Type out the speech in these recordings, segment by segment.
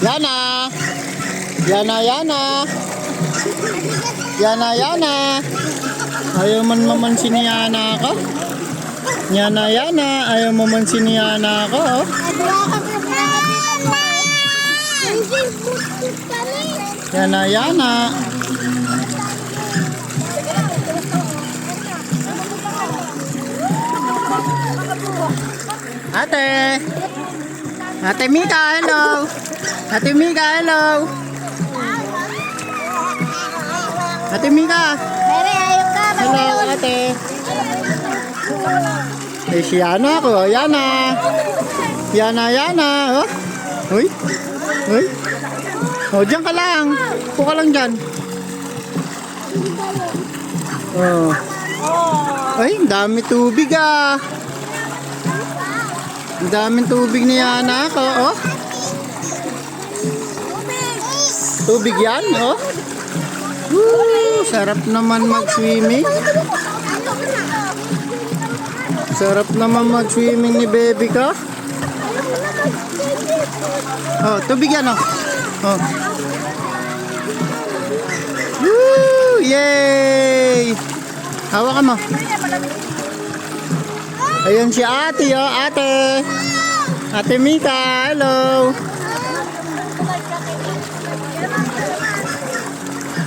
Yana. Yana, Yana. Yana, Yana. Ayaw man mamansin ni Yana ako. Yana, Yana. Ayaw mamansin ni Yana ako. Oh. Yana, Yana. Ate. Ate Mika, hello. Ate Mika, hello. Ate Mika. Hello, ate. Eh, si Yana ako. Yana. Yana, Yana. Oh. Uy. Uy. Oh, dyan ka lang. Upo ka lang dyan. Oh. Ay, dami tubig ah. Ang daming tubig ni Yana ako. Oh. Tubig yan, oh. Woo, sarap naman mag-swimming. Sarap naman mag-swimming ni baby ka. Oh, tubig yan, oh. Oh. Woo, yay! Hawakan mo. Ayun si ate, oh, ate. Ate Mika, hello.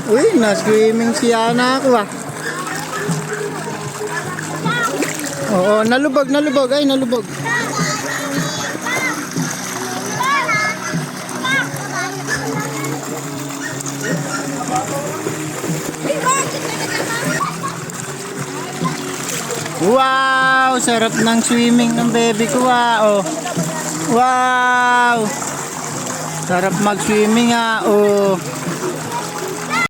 Uy, na-swimming si Yana ako ah. Oo, nalubog, nalubog. Ay, nalubog. Wow, sarap ng swimming ng baby ko ah. Oh. Wow. Sarap mag-swimming ah. Oh.